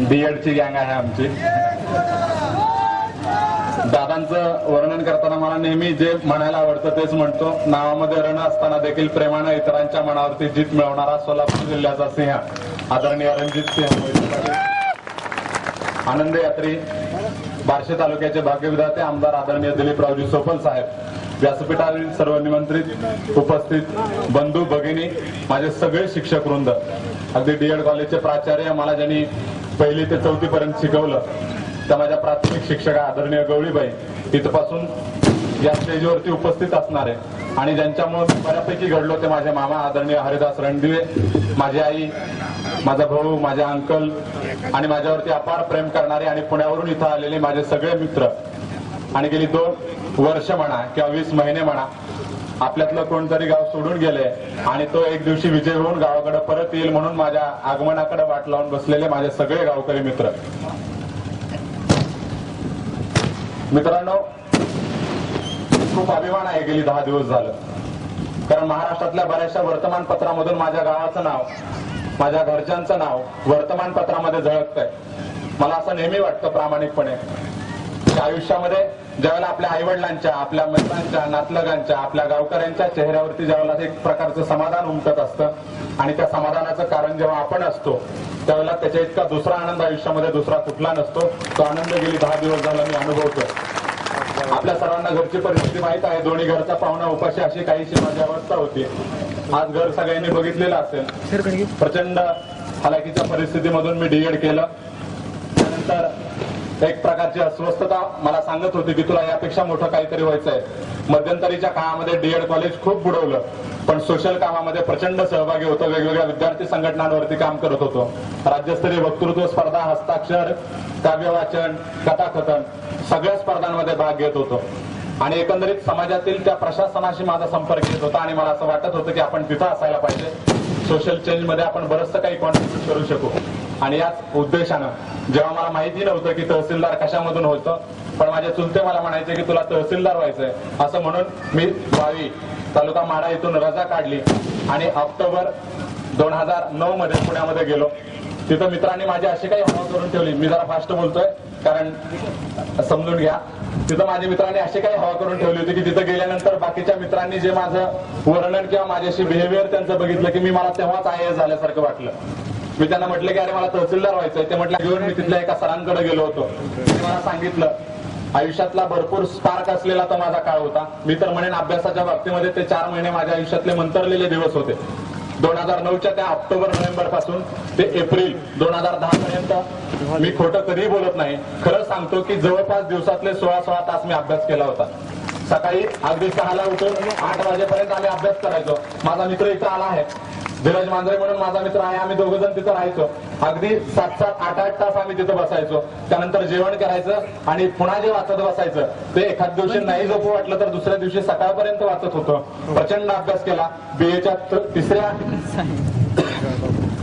बीएडची गँग आहे आमची. दादांचं वर्णन करताना मला नेहमी जे म्हणायला आवडतं तेच म्हणतो. नावामध्ये रण असताना देखील प्रेमानं इतरांच्या मनावरती जीत मिळवणारा सोलापूर जिल्ह्याचा सिंह आदरणीय रणजित सिंह, आनंद यात्री, बार्शी तालुक्याचे भाग्यविधाते आमदार आदरणीय दिलीपरावजी सोपल साहेब, व्यासपीठावरील सर्व निमंत्रित उपस्थित बंधू भगिनी, माझे सगळे शिक्षक वृंद, अगदी डीएड कॉलेजचे प्राचार्य, मला ज्यांनी 1ली ते 4थी पर्यंत शिकवलं त्या माझ्या प्राथमिक शिक्षका आदरणीय गवळीबाई, इथपासून या स्टेजवरती उपस्थित असणारे आणि ज्यांच्यामुळे बऱ्यापैकी घडलो ते माझे मामा आदरणीय हरिदास रणदिवे, माझी आई, माझा भाऊ, माझे अंकल आणि माझ्यावरती अपार प्रेम करणारे आणि पुण्यावरून इथं आलेले माझे सगळे मित्र, आणि गेली 2 वर्ष म्हणा किंवा 20 महिने म्हणा आपल्यातलं कोणतरी गाव सोडून गेले आणि तो एक दिवशी विजय होऊन गावाकडे परत येईल म्हणून माझ्या आगमनाकडे वाट लावून बसलेले माझे सगळे गावकरी मित्र. मित्रांनो, खूप अभिमान आहे गेली 10 दिवस झालं, कारण महाराष्ट्रातल्या बऱ्याचशा वर्तमानपत्रामधून माझ्या गावाचं नाव, माझ्या घरच्यांचं नाव वर्तमानपत्रामध्ये झळकतंय. मला असं नेहमी वाटतं प्रामाणिकपणे की आयुष्यामध्ये ज्यावेळेला आपल्या आईवडिलांच्या, आपल्या मित्रांच्या, नातलगांच्या, आपल्या गावकऱ्यांच्या चेहऱ्यावरती ज्यावेळेला एक प्रकारचं समाधान उमटत असतं आणि त्या समाधानाचं कारण जेव्हा आपण असतो त्यावेळेला त्याच्या इतका दुसरा आनंद आयुष्यामध्ये दुसरा कुठला नसतो. तो आनंद गेली 10 दिवस झाला मी अनुभवतोय. आपल्या सर्वांना घरची परिस्थिती माहित आहे. दोन्ही घरचा पाहुणा उपाशी अशी काहीशी माझी अवस्था होती. आज घर सगळ्यांनी बघितलेलं असेल. प्रचंड हालाकीच्या परिस्थितीमधून मी डीएड केलं. त्यानंतर एक प्रकारची अस्वस्थता मला सांगत होती की तुला यापेक्षा मोठं काहीतरी व्हायचंय. मध्यंतरीच्या काळामध्ये डीएड कॉलेज खूप बुडवलं, पण सोशल कामामध्ये प्रचंड सहभागी होतो. वेगवेगळ्या विद्यार्थी संघटनांवरती काम करत होतो. राज्यस्तरीय वक्तृत्व स्पर्धा, हस्ताक्षर, काव्यवाचन, कथाकथन सगळ्या स्पर्धांमध्ये भाग घेत होतो आणि एकंदरीत समाजातील त्या प्रशासनाशी माझा संपर्क येत होता आणि मला असं वाटत होतं की आपण तिथं असायला पाहिजे. सोशल चेंज मध्ये आपण बरंचसं काही कॉन्ट्रीब्यूट करू शकू. आणि याच उद्देशानं जेव्हा मला माहिती नव्हतं की तहसीलदार कशामधून होतं, पण माझे चुलते मला म्हणायचे की तुला तहसीलदार व्हायचंय, असं म्हणून मी वावी तालुका माढा इथून रजा काढली आणि ऑक्टोबर 2009 मध्ये पुण्यामध्ये गेलो. तिथं मित्रांनी माझी अशी काही हवा करून ठेवली. मी जरा फास्ट बोलतोय कारण समजून घ्या. तिथं माझ्या मित्रांनी अशी काही हवा करून ठेवली होती की तिथं गेल्यानंतर बाकीच्या मित्रांनी जे माझं वर्णन किंवा माझ्याशी बिहेवियर त्यांचं बघितलं की मी मला तेव्हाच IAS झाल्यासारखं वाटलं. मी त्यांना म्हटलं की अरे मला तहसीलदार व्हायचंय. ते म्हटलं घेऊन मी तिथल्या एका सरांकडे गेलो होतो. त्यांनी मला सांगितलं आयुष्यातला भरपूर स्पार्क असलेला तो माझा काळ होता. मी तर म्हणेन अभ्यासाच्या बाबतीमध्ये ते 4 महिने माझ्या आयुष्यातले मंतरलेले दिवस होते. 2009च्या त्या ऑक्टोबर-नोव्हेंबर पासून ते एप्रिल 2010 पर्यंत मी खोटं कधीही बोलत नाही. खरं सांगतो की जवळपास दिवसातले 16 तास मी अभ्यास केला होता. सकाळी अगदी 6ला उठून 8 वाजेपर्यंत आम्ही अभ्यास करायचो. माझा मित्र इथं आला आहे, धीरज मांजरे म्हणून माझा मित्र आहे. आम्ही 2 जण तिथं राहायचो. अगदी 7-7, 8-8 तास आम्ही तिथं बसायचो. त्यानंतर जेवण करायचं आणि पुन्हा जे वाचत बसायचं ते एखाद दिवशी नाही झोपू वाटलं तर दुसऱ्या दिवशी सकाळपर्यंत वाचत होतो. प्रचंड अभ्यास केला. BAच्या 3ऱ्या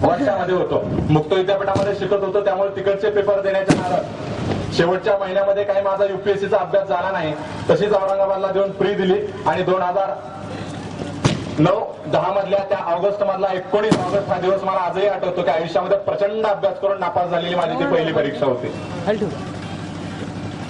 वर्षामध्ये होतो. मुक्त विद्यापीठामध्ये शिकत होतो, त्यामुळे तिकडचे पेपर देण्याच्या नादात शेवटच्या महिन्यामध्ये काही माझा UPSCचा अभ्यास झाला नाही. तशीच औरंगाबादला देऊन प्री दिली आणि 2009-10 मधल्या त्या ऑगस्ट मधला 19 ऑगस्ट हा दिवस मला आजही आठवतो की आयुष्यामध्ये प्रचंड अभ्यास करून नापास झालेली माझी ती पहिली परीक्षा होती.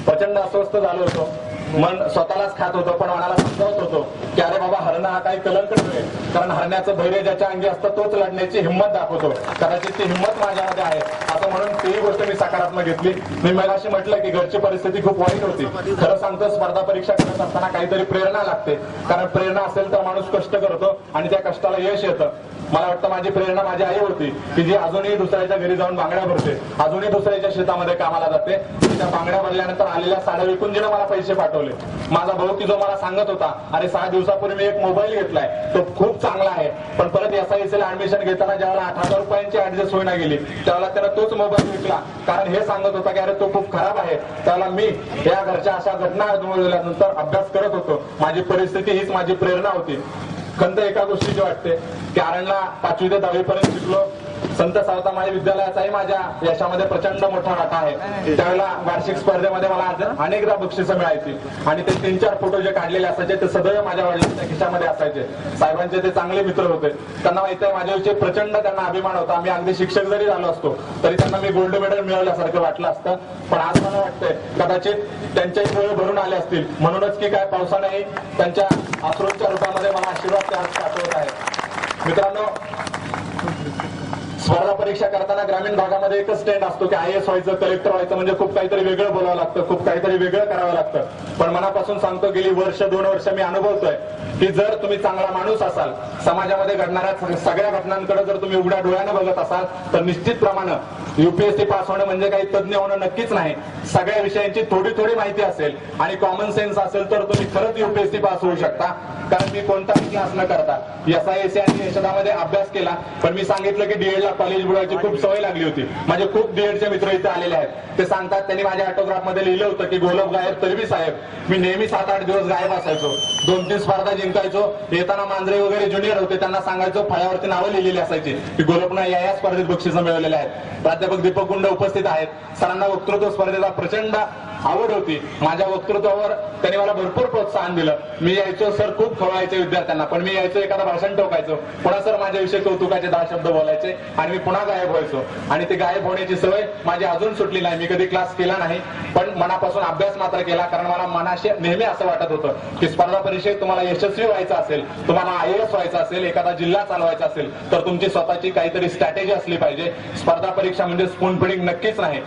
प्रचंड अस्वस्थ झालो होतो. मन स्वतःलाच खात होतं, पण मनाला समजावत होतो की अरे बाबा, हरणं हा काही कलंक नव्हे, कारण हरण्याचं धैर्य ज्याच्या अंगी असतं तोच लढण्याची हिंमत दाखवतो. कदाचित ती हिंमत माझ्यामध्ये आहे असं म्हणून तीही गोष्ट मी सकारात्मक घेतली. मी मगाशी म्हटलं की घरची परिस्थिती खूप वाईट होती. खरं सांगतो, स्पर्धा परीक्षा करत असताना काहीतरी प्रेरणा लागते, कारण प्रेरणा असेल तर माणूस कष्ट करतो आणि त्या कष्टाला यश येतं. मला वाटतं माझी प्रेरणा माझी आई होती की जी अजूनही दुसऱ्याच्या घरी जाऊन बांगड्या भरते, अजूनही दुसऱ्याच्या शेतामध्ये कामाला जाते. त्या बांगड्या भरल्यानंतर आलेल्या साड्या विकून जिने मला पैसे पाठवले. माझा भाऊ की जो मला सांगत होता अरे 6 दिवसापूर्वी मी एक मोबाईल घेतलाय, तो खूप चांगला आहे, पण परत SISL ऍडमिशन घेताना ज्यावेळेला 8,000 रुपयांची ऍडजस्ट होईना गेली त्यावेळेला त्यानं तोच मोबाईल विकला, कारण हे सांगत होता की अरे तो खूप खराब आहे. त्याला मी या घरच्या अशा घटना अनुभवल्यानंतर अभ्यास करत होतो. माझी परिस्थिती हीच माझी प्रेरणा होती. खंत एका गोष्टीची वाटते की आरणला 5वी ते 10वी पर्यंत शिकलो. संत सावतामाळी विद्यालयाचाही माझ्या यशामध्ये प्रचंड मोठा वाटा आहे. त्यावेळेला वार्षिक स्पर्धेमध्ये मला अनेकदा बक्षिसं मिळायची आणि ते 3-4 फोटो जे काढलेले असायचे ते सदैव माझ्या वडिलांच्या खिशामध्ये असायचे. साहेबांचे ते चांगले मित्र होते. त्यांना माहिती आहे माझ्याविषयी प्रचंड त्यांना अभिमान होता. मी अगदी शिक्षक जरी झालो असतो तरी त्यांना मी गोल्ड मेडल मिळवल्यासारखं वाटलं असतं. पण आज मला वाटतंय कदाचित त्यांच्याही डोळे भरून आले असतील, म्हणूनच की काय पावसानेही त्यांच्या अश्रूंच्या रूपामध्ये मला आशीर्वाद ते आज पाठवत आहे. मित्रांनो, स्पर्धा परीक्षा करताना ग्रामीण भागामध्ये एकच स्टँड असतो की IAS व्हायचं, कलेक्टर व्हायचं म्हणजे खूप काहीतरी वेगळं बोलावं लागतं, खूप काहीतरी वेगळं करावं लागतं. पण मनापासून सांगतो, गेली 1-2 वर्ष मी अनुभवतोय की जर तुम्ही चांगला माणूस असाल, समाजामध्ये घडणाऱ्या सगळ्या घटनांकडे जर तुम्ही उघड्या डोळ्यानं बघत असाल तर निश्चितप्रमाणे UPSC पास होणं म्हणजे काही तज्ञ होणं नक्कीच नाही. सगळ्या विषयांची थोडी माहिती असेल आणि कॉमन सेन्स असेल तर तुम्ही खरंच UPSC पास होऊ शकता. कारण मी कोणताही क्लास न करता SISC आणि यशदामध्ये अभ्यास केला. पण मी सांगितलं की DED ला कॉलेज बुडवायची खूप सवय लागली होती. माझे खूप DED मित्र इथे आलेले आहेत. ते सांगतात, त्यांनी माझ्या ऑटोग्राफ मध्ये लिहिलं होतं की गोलब गायब तरी साहेब. मी नेहमी 7-8 दिवस गायब असायचो. 2-3 स्पर्धा जिंकायचो. येताना मांजरे वगैरे ज्युनियर होते, त्यांना सांगायचो, फळ्यावरती नावं लिहिलेली असायची की गोलपनं या स्पर्धेत बक्षिसं मिळवलेले आहेत. प्राध्यापक दीपक गुंड उपस्थित आहेत. सरांना वक्तृत्व स्पर्धेचा प्रचंड आवड होती. माझ्या वक्तृत्वावर त्यांनी मला भरपूर प्रोत्साहन दिलं. मी यायचो, सर खूप खवळायचे विद्यार्थ्यांना, पण मी यायचो, एखादा भाषण टोकायचो, पुन्हा सर माझ्याविषयी कौतुकाचे 10 शब्द बोलायचे आणि मी पुन्हा गायब व्हायचो. आणि ती गायब होण्याची सवय माझी अजून सुटली नाही. मी कधी क्लास केला नाही, पण मनापासून अभ्यास मात्र केला. कारण मला मनाशी नेहमी असं वाटत होतं की स्पर्धा परीक्षेत तुम्हाला यशस्वी व्हायचं असेल, तुम्हाला IAS व्हायचं असेल, एखादा जिल्हा चालवायचा असेल तर तुमची स्वतःची काहीतरी स्ट्रॅटेजी असली पाहिजे. स्पर्धा परीक्षा म्हणजे स्पून फिडिंग नक्कीच नाही.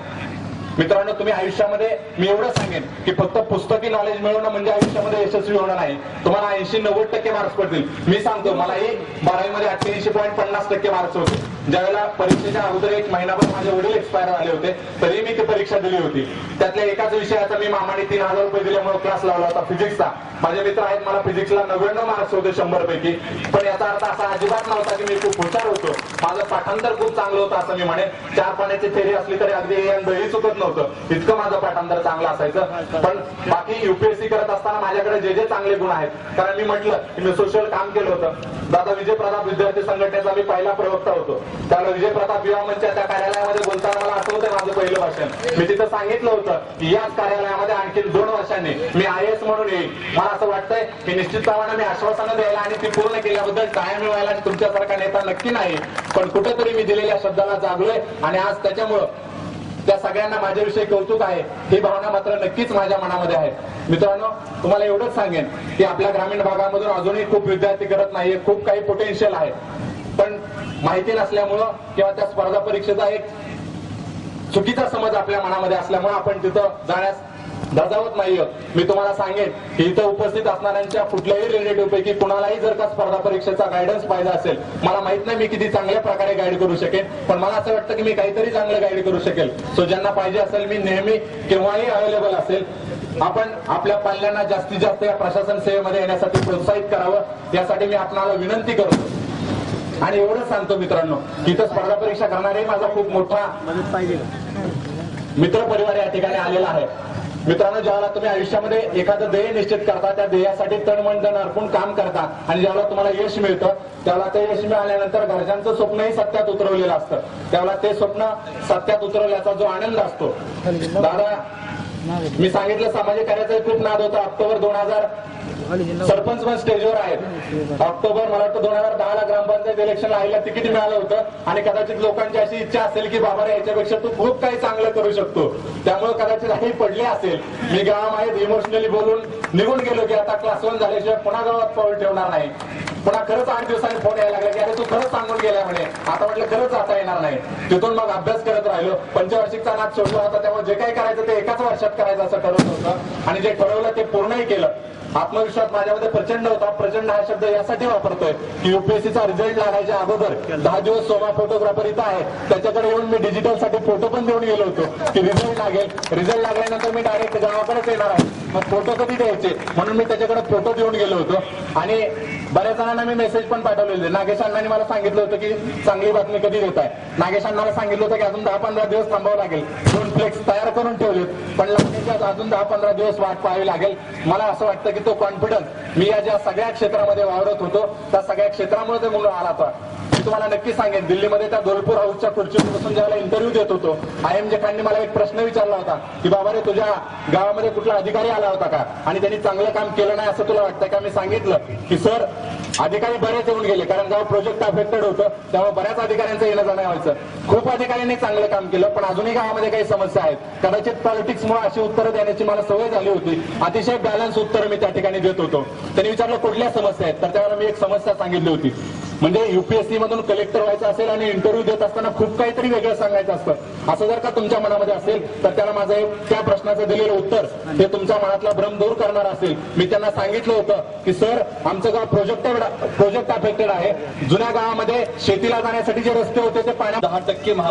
मित्रांनो, तुम्ही आयुष्यामध्ये मी एवढं सांगेन की फक्त पुस्तकी नॉलेज मिळवणं म्हणजे आयुष्यामध्ये यशस्वी होणं नाही. तुम्हाला 80-90% मार्क्स पडतील. मी सांगतो, मलाही 12वी मध्ये 88.50% मार्क्स होते. ज्यावेळेला परीक्षेच्या अगोदर 1 महिनाभर माझे वडील एक्सपायर झाले होते, तरी मी ती परीक्षा दिली होती. त्यातल्या एकाच विषयाचा मी मामाने 3000 रुपये दिल्यामुळे क्लास लावला होता, फिजिक्सचा. माझे मित्र आहेत, मला फिजिक्सला 99 मार्क्स होते 100 पैकी. पण याचा अर्थ असा अजिबात नव्हता की मी खूप हुशार होतो. माझं पाठांतर खूप चांगलं होतं असं मी म्हणेन. 4 पाण्याची थेरी असली तरी अगदी हे चुकत नव्हतं, इतकं माझं पाठांतर चांगलं असायचं. पण बाकी UPSC करत असताना माझ्याकडे जे चांगले गुण आहेत, कारण मी म्हटलं की मी सोशल काम केलं होतं. दादा विजय प्रताप विद्यार्थी संघटनेचा मी पहिला प्रवक्ता होतो. त्याला विजय प्रताप युवा मंचच्या त्या कार्यालयामध्ये बोलताना मला आठवतंय माझं पहिलं भाषण. मी तिथं सांगितलं होतं की याच कार्यालयामध्ये आणखी 2 वर्षांनी मी IAS म्हणून येईल. मला असं वाटतंय की निश्चितपणाने मी आश्वासनं द्यायला आणि ती पूर्ण केल्याबद्दल टाळ्या मिळवायला आणि तुमच्यासारखा नेता नक्की नाही, पण कुठेतरी मी दिलेल्या शब्दाला जागलोय आणि आज त्याच्यामुळं त्या सगळ्यांना माझ्याविषयी कौतुक आहे, ही भावना मात्र नक्कीच माझ्या मनामध्ये आहे. मित्रांनो, तुम्हाला एवढंच सांगेन की आपल्या ग्रामीण भागामधून अजूनही खूप विद्यार्थी करत नाहीये. खूप काही पोटेन्शियल आहे, पण माहिती नसल्यामुळं किंवा त्या स्पर्धा परीक्षेचा एक चुकीचा समज आपल्या मनामध्ये असल्यामुळे आपण तिथं जाण्यास धजावत नाही आहोत. मी तुम्हाला सांगेन की इथं उपस्थित असणाऱ्यांच्या कुठल्याही रिलेटिव्ह पैकी कुणालाही जर का स्पर्धा परीक्षेचा गायडन्स पाहिजे असेल, मला माहित नाही मी किती चांगल्या प्रकारे गाईड करू शकेन, पण मला असं वाटतं की मी काहीतरी चांगलं गाईड करू शकेल. सो ज्यांना पाहिजे असेल, मी नेहमी केव्हाही अवेलेबल असेल. आपण आपल्या पाल्यांना जास्तीत जास्त या प्रशासन सेवेमध्ये येण्यासाठी प्रोत्साहित करावं, यासाठी मी आपणाला विनंती करतो. आणि एवढंच सांगतो मित्रांनो, इथं स्पर्धा परीक्षा करणारे माझा खूप मोठा मित्र परिवार या ठिकाणी आलेला आहे. मित्रांनो, ज्यावेळेला तुम्ही आयुष्यामध्ये एखादं ध्येय निश्चित करता, त्या ध्येयासाठी तन मन धन अर्पण काम करता आणि ज्यावेळेला तुम्हाला यश मिळतं, त्यावेळेला ते यश मिळाल्यानंतर घरच्यांचं स्वप्नही सत्यात उतरवलेलं असतं. त्यावेळेला ते स्वप्न सत्यात उतरवल्याचा जो आनंद असतो, दादा मी सांगितलं सामाजिक कार्याचा खूप नाद होता. ऑक्टोबर 2000 सरपंच पण स्टेजवर आहेत. ऑक्टोबर मला वाटतं 2010 ला ग्रामपंचायत इलेक्शन आईला तिकीट मिळालं होतं आणि कदाचित लोकांची अशी इच्छा असेल की बाबा याच्यापेक्षा तू खूप काही चांगलं करू शकतो, त्यामुळे कदाचित आई पडले असेल. मी गावामाहीत इमोशनली बोलून निघून गेलो की आता क्लास 1 झाल्याशिवाय पुन्हा गावात पाऊल ठेवणार नाही. पुन्हा खरंच 8 दिवसांनी फोन यायला लागला की अरे तू खरंच सांगून गेलाय म्हणे. आता म्हटलं खरंच आता येणार नाही. तिथून मग अभ्यास करत राहिलो. पंचवार्षिकचा नाद सोडला होता, त्यामुळे जे काही करायचं ते एकाच वर्षात करायचं असं ठरवलं होतं आणि जे ठरवलं ते पूर्णही केलं. आत्मविश्वास माझ्यामध्ये प्रचंड होता. प्रचंड हा शब्द यासाठी वापरतोय की UPSCचा रिझल्ट लागायच्या अगोदर 10 दिवस सोमा फोटोग्राफर इथं आहे, त्याच्याकडे येऊन मी डिजिटल साठी फोटो पण देऊन गेलो होतो की रिझल्ट लागेल. रिझल्ट लागल्यानंतर मी डायरेक्ट गावाकडेच येणार आहे, मग फोटो कधी द्यायचे म्हणून मी त्याच्याकडे फोटो देऊन गेलो होतो. आणि बऱ्याच जणांना मी मेसेज पण पाठवलेले. नागेश अण्णांनी मला सांगितलं होतं की चांगली बातमी कधी देत आहे. नागेश अण्णाला सांगितलं होतं की अजून 10-15 दिवस थांबावं लागेल. 2 फ्लेक्स तयार करून ठेवलेत, पण लागण्याच्या अजून 10-15 दिवस वाट पाहावी लागेल. मला असं वाटतं की तो कॉन्फिडन्स मी या ज्या सगळ्या क्षेत्रामध्ये वावरत होतो त्या सगळ्या क्षेत्रामुळे ते मुलं आला होता. मी तुम्हाला नक्की सांगेन, दिल्लीमध्ये त्या धोलपूर हाऊसच्या खुर्चीवर बसून ज्यावेळेला इंटरव्ह्यू देत होतो, IMJ खानने मला एक प्रश्न विचारला होता की बाबा रे, तुझ्या गावामध्ये कुठला अधिकारी आला होता का आणि त्यांनी चांगलं काम केलं नाही असं तुला वाटतं का? मी सांगितलं की सर, अधिकारी बरेच येऊन गेले, कारण जेव्हा प्रोजेक्ट अफेक्टेड होतं तेव्हा बऱ्याच अधिकाऱ्यांचं येणं जाणं व्हायचं. खूप अधिकाऱ्यांनी चांगलं काम केलं, पण अजूनही गावामध्ये काही समस्या आहेत. कदाचित पॉलिटिक्समुळे अशी उत्तरं देण्याची मला सवय झाली होती. अतिशय बॅलन्स उत्तर मी त्या ठिकाणी देत होतो. त्यांनी विचारलं कुठल्या समस्या आहेत, तर त्यावेळेला मी एक समस्या सांगितली होती. म्हणजे UPSC मधून कलेक्टर व्हायचं असेल आणि इंटरव्ह्यू देत असताना खूप काहीतरी वेगळं सांगायचं असतं, असं जर का तुमच्या मनामध्ये असेल तर त्याला माझं त्या प्रश्नाचं दिलेलं उत्तर हे तुमच्या मनातला भ्रम दूर करणार असेल. मी त्यांना सांगितलं होतं की सर, आमचं गाव प्रोजेक्ट अफेक्टेड आहे. जुन्या गावामध्ये शेतीला जाण्यासाठी जे रस्ते होते ते पाण्यात 10%